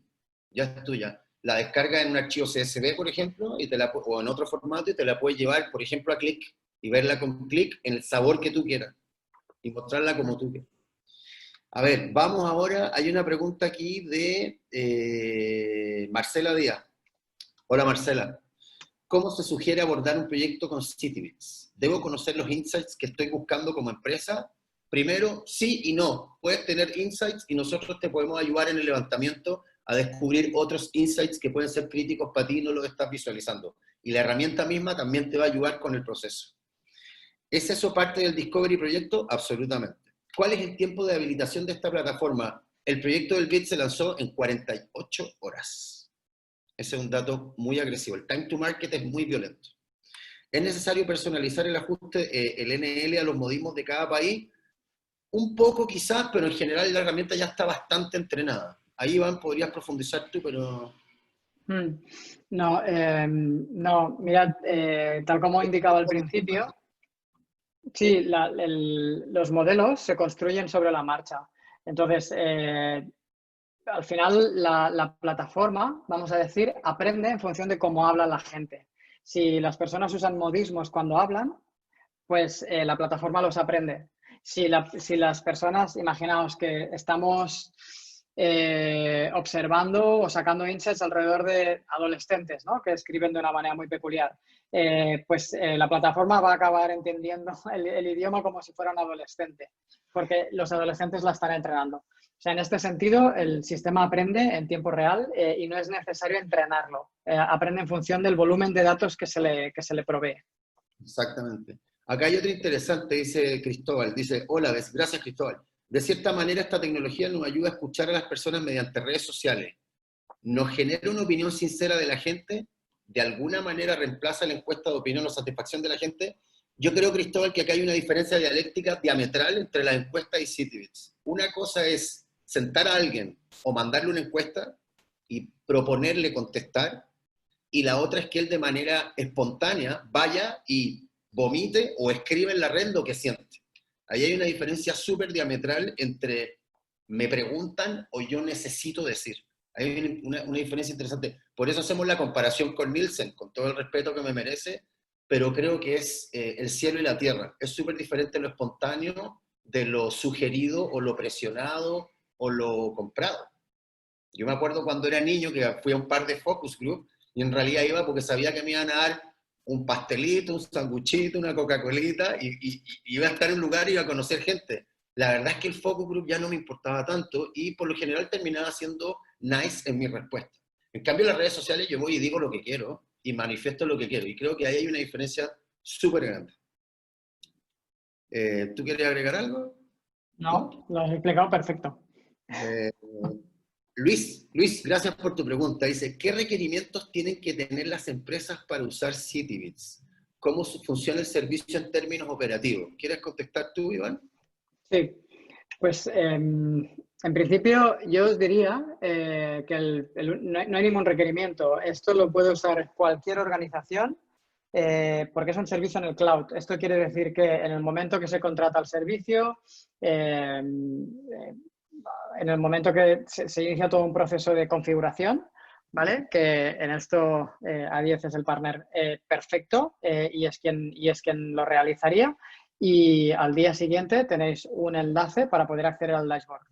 ya es tuya. La descargas en un archivo CSV, por ejemplo, o en otro formato y te la puedes llevar, por ejemplo, a Click y verla con Click en el sabor que tú quieras y mostrarla como tú quieras. A ver, vamos ahora, hay una pregunta aquí de Marcela Díaz. Hola Marcela, ¿cómo se sugiere abordar un proyecto con Citybits? ¿Debo conocer los insights que estoy buscando como empresa? Primero, sí y no. Puedes tener insights y nosotros te podemos ayudar en el levantamiento a descubrir otros insights que pueden ser críticos para ti y no los estás visualizando. Y la herramienta misma también te va a ayudar con el proceso. ¿Es eso parte del Discovery proyecto? Absolutamente. ¿Cuál es el tiempo de habilitación de esta plataforma? El proyecto del BIT se lanzó en 48 horas. Ese es un dato muy agresivo. El time to market es muy violento. ¿Es necesario personalizar el ajuste, el NL a los modismos de cada país? Un poco quizás, pero en general la herramienta ya está bastante entrenada. Ahí, Iván, podrías profundizar tú, pero...
No, mirad, tal como indicaba al principio, sí, los modelos se construyen sobre la marcha. Entonces, al final la plataforma, vamos a decir, aprende en función de cómo habla la gente. Si las personas usan modismos cuando hablan, pues la plataforma los aprende. Si las personas, imaginaos que estamos observando o sacando insights alrededor de adolescentes, ¿no? Que escriben de una manera muy peculiar, pues la plataforma va a acabar entendiendo el idioma como si fuera un adolescente, porque los adolescentes la están entrenando. O sea, en este sentido, el sistema aprende en tiempo real y no es necesario entrenarlo. Aprende en función del volumen de datos que se le provee.
Exactamente. Acá hay otro interesante, dice Cristóbal. Dice, hola, gracias Cristóbal. De cierta manera, esta tecnología nos ayuda a escuchar a las personas mediante redes sociales. ¿Nos genera una opinión sincera de la gente? ¿De alguna manera reemplaza la encuesta de opinión o satisfacción de la gente? Yo creo, Cristóbal, que acá hay una diferencia dialéctica diametral entre la encuesta y Citybits. Una cosa es sentar a alguien o mandarle una encuesta y proponerle contestar, y la otra es que él de manera espontánea vaya y vomite o escribe en la red lo que siente. Ahí hay una diferencia súper diametral entre me preguntan o yo necesito decir. Hay una diferencia interesante. Por eso hacemos la comparación con Nielsen, con todo el respeto que me merece, pero creo que es el cielo y la tierra. Es súper diferente lo espontáneo de lo sugerido o lo presionado o lo comprado. Yo me acuerdo cuando era niño que fui a un par de focus group y en realidad iba porque sabía que me iban a dar un pastelito, un sanguchito, una Coca-Colita y iba a estar en un lugar y iba a conocer gente. La verdad es que el focus group ya no me importaba tanto y por lo general terminaba siendo nice en mi respuesta. En cambio, en las redes sociales yo voy y digo lo que quiero y manifiesto lo que quiero y creo que ahí hay una diferencia súper grande. ¿Tú quieres agregar algo?
No, lo has explicado perfecto.
Luis, gracias por tu pregunta. Dice, ¿qué requerimientos tienen que tener las empresas para usar Citybits? ¿Cómo funciona el servicio en términos operativos? ¿Quieres contestar tú, Iván?
Sí, pues en principio yo os diría que no hay ningún requerimiento. Esto lo puede usar cualquier organización porque es un servicio en el cloud. Esto quiere decir que en el momento que se contrata el servicio, en el momento que se inicia todo un proceso de configuración, ¿vale? Que en esto A10 es el partner perfecto y es quien lo realizaría. y al día siguiente tenéis un enlace para poder acceder al dashboard.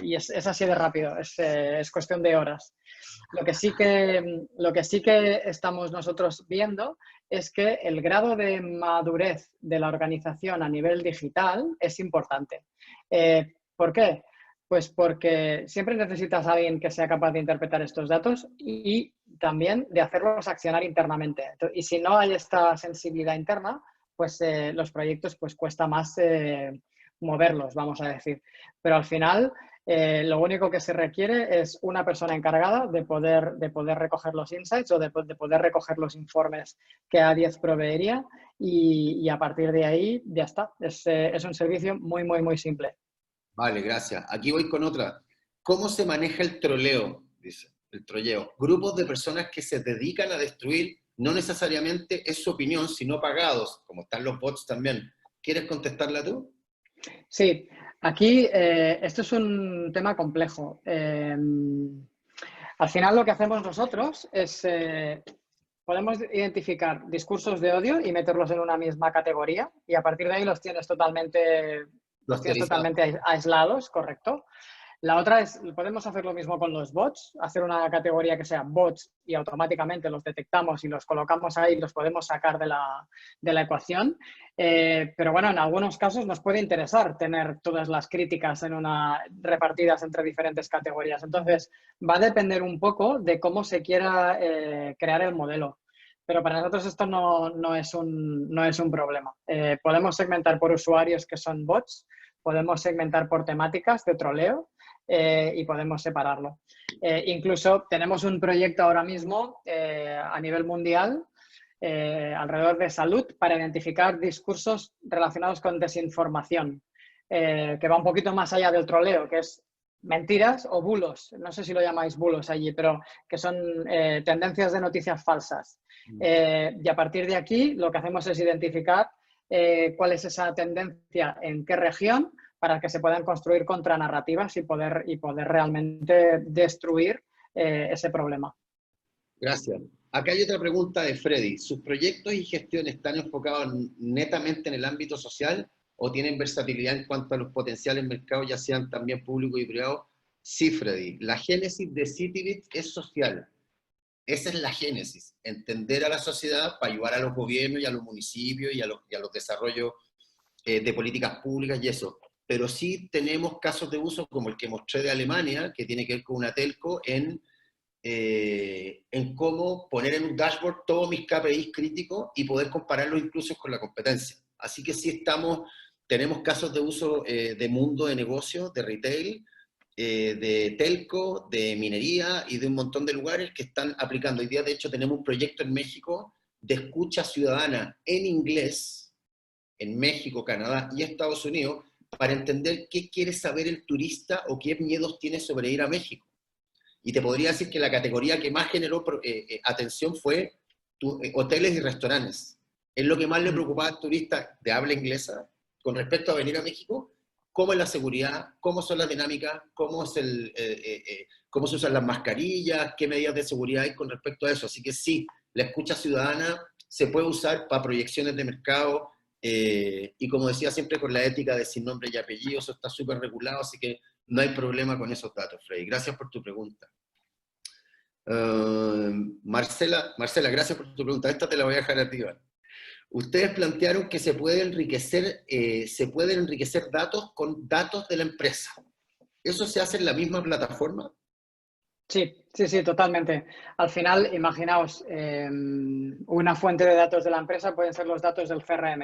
Y es así de rápido, es cuestión de horas. Lo que sí que estamos nosotros viendo es que el grado de madurez de la organización a nivel digital es importante. ¿Por qué? Pues porque siempre necesitas a alguien que sea capaz de interpretar estos datos y también de hacerlos accionar internamente. Y si no hay esta sensibilidad interna, pues los proyectos pues cuesta más moverlos, vamos a decir. Pero al final lo único que se requiere es una persona encargada de poder recoger los insights o de poder recoger los informes que A10 proveería y a partir de ahí ya está. Es un servicio muy, muy, muy simple.
Vale, gracias. Aquí voy con otra. ¿Cómo se maneja el troleo? Dice, el trolleo. Grupos de personas que se dedican a destruir, no necesariamente es su opinión, sino pagados, como están los bots también. ¿Quieres contestarla tú?
Sí, aquí esto es un tema complejo. Al final lo que hacemos nosotros es, podemos identificar discursos de odio y meterlos en una misma categoría y a partir de ahí los tienes
Clusterizado.
totalmente aislados, correcto. La otra es, podemos hacer lo mismo con los bots, hacer una categoría que sea bots y automáticamente los detectamos y los colocamos ahí y los podemos sacar de la ecuación. Pero bueno, en algunos casos nos puede interesar tener todas las críticas repartidas entre diferentes categorías. Entonces, va a depender un poco de cómo se quiera crear el modelo. Pero para nosotros esto no es un problema. Podemos segmentar por usuarios que son bots, podemos segmentar por temáticas de troleo y podemos separarlo. Incluso tenemos un proyecto ahora mismo a nivel mundial alrededor de salud para identificar discursos relacionados con desinformación, que va un poquito más allá del troleo, que es mentiras o bulos, no sé si lo llamáis bulos allí, pero que son tendencias de noticias falsas. Y a partir de aquí lo que hacemos es identificar cuál es esa tendencia, en qué región, para que se puedan construir contranarrativas y poder realmente destruir ese problema.
Gracias. Acá hay otra pregunta de Freddy. ¿Sus proyectos y gestión están enfocados netamente en el ámbito social o tienen versatilidad en cuanto a los potenciales mercados, ya sean también públicos y privados? Sí, Freddy. La génesis de Citybit es social. Esa es la génesis. Entender a la sociedad para ayudar a los gobiernos y a los municipios y a los desarrollos de políticas públicas y eso. Pero sí tenemos casos de uso como el que mostré de Alemania, que tiene que ver con una telco en cómo poner en un dashboard todos mis KPIs críticos y poder compararlos incluso con la competencia. Así que sí tenemos casos de uso de mundo de negocio, de retail, de telco, de minería y de un montón de lugares que están aplicando. Hoy día, de hecho, tenemos un proyecto en México de escucha ciudadana en inglés, en México, Canadá y Estados Unidos, para entender qué quiere saber el turista o qué miedos tiene sobre ir a México. Y te podría decir que la categoría que más generó atención fue hoteles y restaurantes. Es lo que más le preocupaba al turista de habla inglesa con respecto a venir a México, cómo es la seguridad, cómo son las dinámicas, cómo se usan las mascarillas, qué medidas de seguridad hay con respecto a eso. Así que sí, la escucha ciudadana se puede usar para proyecciones de mercado y como decía siempre con la ética de sin nombre y apellido, eso está súper regulado, así que no hay problema con esos datos, Freddy. Gracias por tu pregunta. Marcela, gracias por tu pregunta. Esta te la voy a dejar a ti, Iván. Ustedes plantearon que se pueden enriquecer datos con datos de la empresa. ¿Eso se hace en la misma plataforma?
Sí, sí, sí, totalmente. Al final, imaginaos, una fuente de datos de la empresa pueden ser los datos del CRM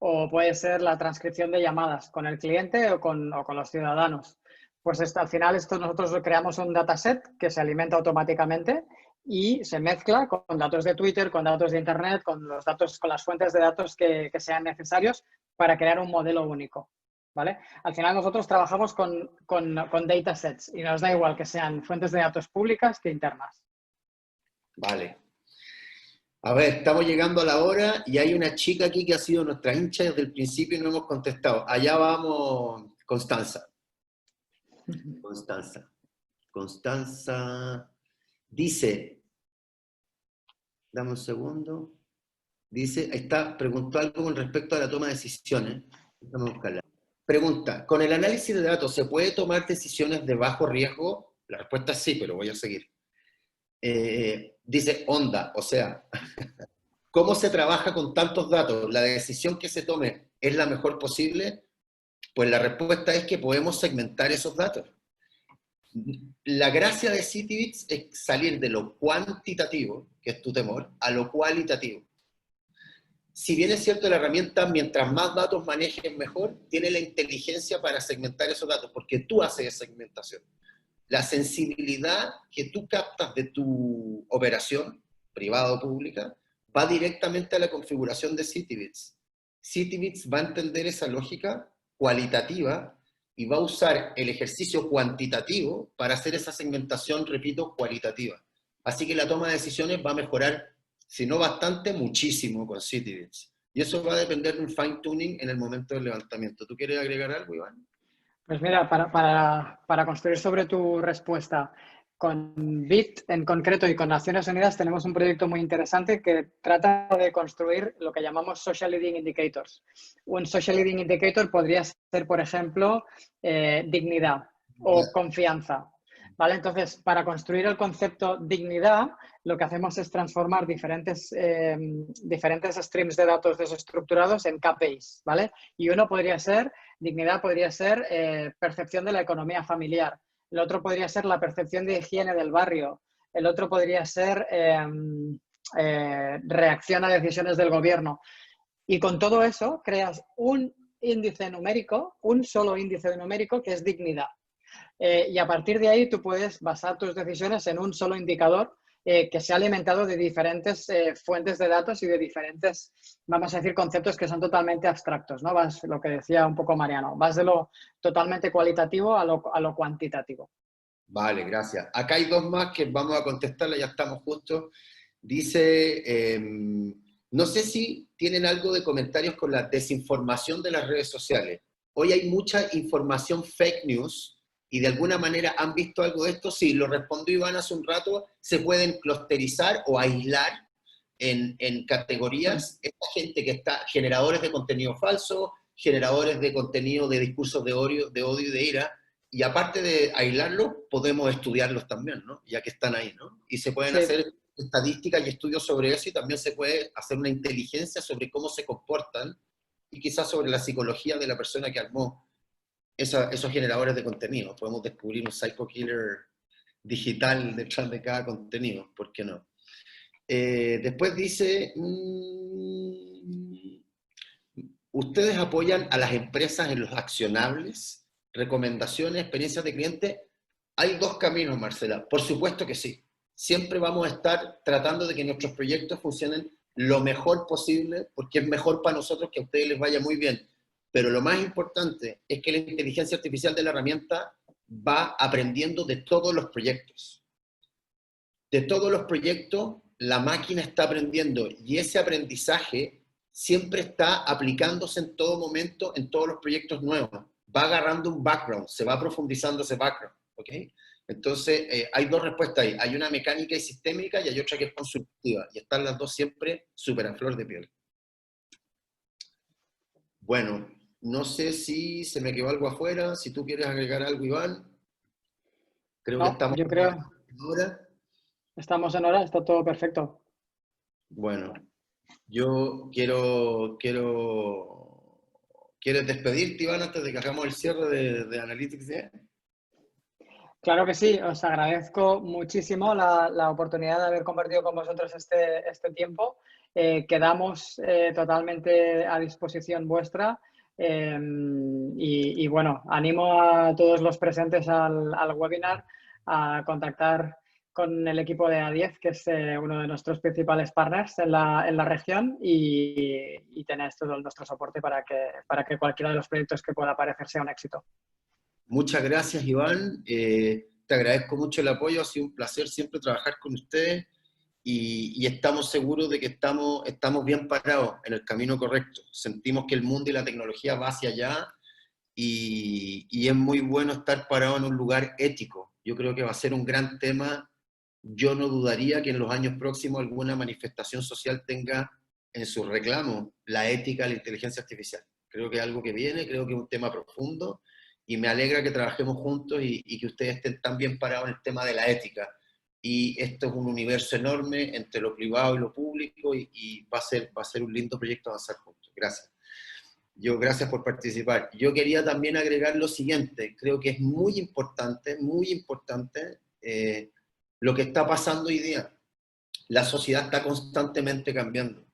o puede ser la transcripción de llamadas con el cliente o con los ciudadanos. Pues al final nosotros creamos un dataset que se alimenta automáticamente y se mezcla con datos de Twitter, con datos de Internet, con los datos, con las fuentes de datos que sean necesarios para crear un modelo único. ¿Vale? Al final nosotros trabajamos con datasets y nos da igual que sean fuentes de datos públicas que internas.
Vale. A ver, estamos llegando a la hora y hay una chica aquí que ha sido nuestra hincha desde el principio y no hemos contestado. Allá vamos, Constanza. Constanza dice, dame un segundo. Dice, ahí está, preguntó algo con respecto a la toma de decisiones. Déjame buscarla. Pregunta, ¿con el análisis de datos se puede tomar decisiones de bajo riesgo? La respuesta es sí, pero voy a seguir. Dice, onda, o sea, ¿cómo se trabaja con tantos datos? ¿La decisión que se tome es la mejor posible? Pues la respuesta es que podemos segmentar esos datos. La gracia de Citybits es salir de lo cuantitativo, que es tu temor, a lo cualitativo. Si bien es cierto la herramienta, mientras más datos manejes mejor, tiene la inteligencia para segmentar esos datos, porque tú haces segmentación. La sensibilidad que tú captas de tu operación, privada o pública, va directamente a la configuración de Citybits. Citybits va a entender esa lógica cualitativa y va a usar el ejercicio cuantitativo para hacer esa segmentación, repito, cualitativa. Así que la toma de decisiones va a mejorar, si no bastante, muchísimo con Citybits. Y eso va a depender de un fine tuning en el momento del levantamiento. ¿Tú quieres agregar algo, Iván?
Pues mira, para construir sobre tu respuesta, con BIT en concreto y con Naciones Unidas tenemos un proyecto muy interesante que trata de construir lo que llamamos Social Leading Indicators. Un Social Leading Indicator podría ser, por ejemplo, dignidad o confianza. ¿Vale? Entonces, para construir el concepto dignidad, lo que hacemos es transformar diferentes streams de datos desestructurados en KPIs, ¿vale? Y uno podría ser, dignidad podría ser percepción de la economía familiar, el otro podría ser la percepción de higiene del barrio, el otro podría ser reacción a decisiones del gobierno. Y con todo eso creas un índice numérico, un solo índice numérico que es dignidad. Y a partir de ahí tú puedes basar tus decisiones en un solo indicador que se ha alimentado de diferentes fuentes de datos y de diferentes, vamos a decir, conceptos que son totalmente abstractos, ¿no? Vas, lo que decía un poco Mariano, vas de lo totalmente cualitativo a lo cuantitativo.
Vale, gracias. Acá hay dos más que vamos a contestarla, ya estamos justos. Dice, no sé si tienen algo de comentarios con la desinformación de las redes sociales. Hoy hay mucha información fake news y de alguna manera han visto algo de esto. Sí, lo respondió Iván hace un rato, se pueden clusterizar o aislar en categorías. Esta gente que está, generadores de contenido falso, generadores de contenido de discursos de odio y de ira, y aparte de aislarlos, podemos estudiarlos también, ¿no? Ya que están ahí, ¿no? Y se pueden hacer estadísticas y estudios sobre eso y también se puede hacer una inteligencia sobre cómo se comportan y quizás sobre la psicología de la persona que armó esos generadores de contenido. Podemos descubrir un psycho killer digital detrás de cada contenido, ¿por qué no? Después dice, ¿ustedes apoyan a las empresas en los accionables? ¿Recomendaciones, experiencias de cliente? Hay dos caminos, Marcela. Por supuesto que sí. Siempre vamos a estar tratando de que nuestros proyectos funcionen lo mejor posible, porque es mejor para nosotros que a ustedes les vaya muy bien. Pero lo más importante es que la inteligencia artificial de la herramienta va aprendiendo de todos los proyectos. De todos los proyectos, la máquina está aprendiendo y ese aprendizaje siempre está aplicándose en todo momento en todos los proyectos nuevos. Va agarrando un background, se va profundizando ese background, ¿ok? Entonces, hay dos respuestas ahí. Hay una mecánica y sistémica y hay otra que es consultiva. Y están las dos siempre súper a flor de piel. Bueno, no sé si se me quedó algo afuera, si tú quieres agregar algo, Iván. Creo que estamos
yo creo
ahora.
estamos en hora, está todo perfecto.
Bueno, yo ¿quieres despedirte, Iván, antes de que hagamos el cierre de Analytics 10?
Claro que sí, os agradezco muchísimo la oportunidad de haber compartido con vosotros este tiempo. Quedamos totalmente a disposición vuestra y bueno, animo a todos los presentes al webinar a contactar con el equipo de A10, que es uno de nuestros principales partners en la región y tenéis todo nuestro soporte para que cualquiera de los proyectos que pueda aparecer sea un éxito.
Muchas gracias, Iván. Te agradezco mucho el apoyo. Ha sido un placer siempre trabajar con ustedes y estamos seguros de que estamos bien parados en el camino correcto. Sentimos que el mundo y la tecnología va hacia allá y es muy bueno estar parado en un lugar ético. Yo creo que va a ser un gran tema. Yo no dudaría que en los años próximos alguna manifestación social tenga en sus reclamos la ética de la inteligencia artificial. Creo que es algo que viene, creo que es un tema profundo, y me alegra que trabajemos juntos y que ustedes estén tan bien parados en el tema de la ética. Y esto es un universo enorme entre lo privado y lo público, y va a ser un lindo proyecto avanzar juntos. Gracias. Gracias por participar. Yo quería también agregar lo siguiente, creo que es muy importante lo que está pasando hoy día. La sociedad está constantemente cambiando.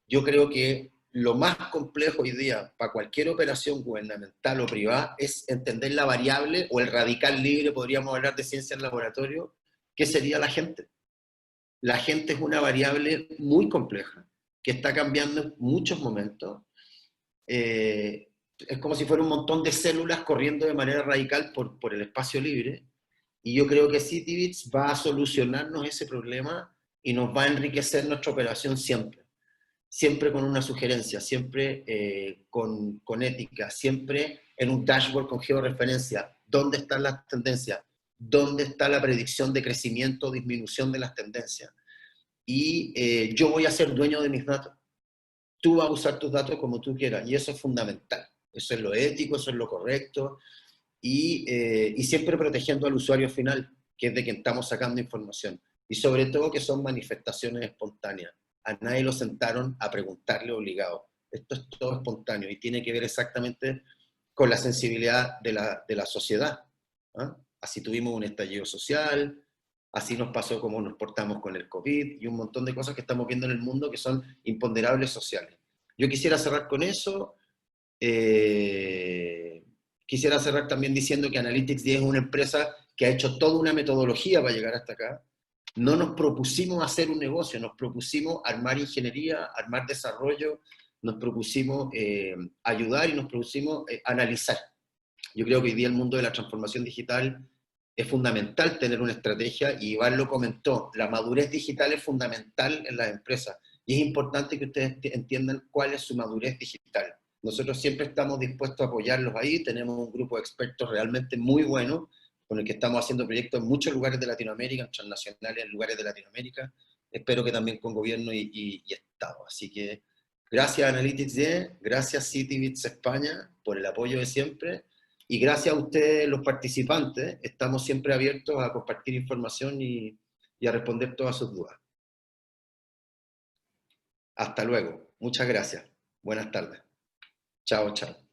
Yo creo que lo más complejo hoy día para cualquier operación gubernamental o privada es entender la variable o el radical libre, podríamos hablar de ciencia en laboratorio, que sería la gente. La gente es una variable muy compleja, que está cambiando en muchos momentos. Es como si fuera un montón de células corriendo de manera radical por el espacio libre, y yo creo que Citybits va a solucionarnos ese problema y nos va a enriquecer nuestra operación siempre. Siempre con una sugerencia, siempre con ética, siempre en un dashboard con georreferencia. ¿Dónde están las tendencias? ¿Dónde está la predicción de crecimiento o disminución de las tendencias? Y yo voy a ser dueño de mis datos. Tú vas a usar tus datos como tú quieras, y eso es fundamental. Eso es lo ético, eso es lo correcto, y siempre protegiendo al usuario final, que es de quien estamos sacando información. Y sobre todo que son manifestaciones espontáneas. A nadie lo sentaron a preguntarle obligado. Esto es todo espontáneo y tiene que ver exactamente con la sensibilidad de la sociedad. ¿Ah? Así tuvimos un estallido social, así nos pasó como nos portamos con el COVID y un montón de cosas que estamos viendo en el mundo que son imponderables sociales. Yo quisiera cerrar con eso. Quisiera cerrar también diciendo que Analytics 10 es una empresa que ha hecho toda una metodología para llegar hasta acá. No nos propusimos hacer un negocio, nos propusimos armar ingeniería, armar desarrollo, nos propusimos ayudar y nos propusimos analizar. Yo creo que hoy día el mundo de la transformación digital es fundamental tener una estrategia, y Iván lo comentó, la madurez digital es fundamental en las empresas, y es importante que ustedes entiendan cuál es su madurez digital. Nosotros siempre estamos dispuestos a apoyarlos ahí, tenemos un grupo de expertos realmente muy bueno, con el que estamos haciendo proyectos en muchos lugares de Latinoamérica, en transnacionales, en lugares de Latinoamérica, espero que también con gobierno y Estado. Así que gracias Analytics 10, gracias Citybits España por el apoyo de siempre, y gracias a ustedes los participantes, estamos siempre abiertos a compartir información y a responder todas sus dudas. Hasta luego, muchas gracias, buenas tardes. Chao, chao.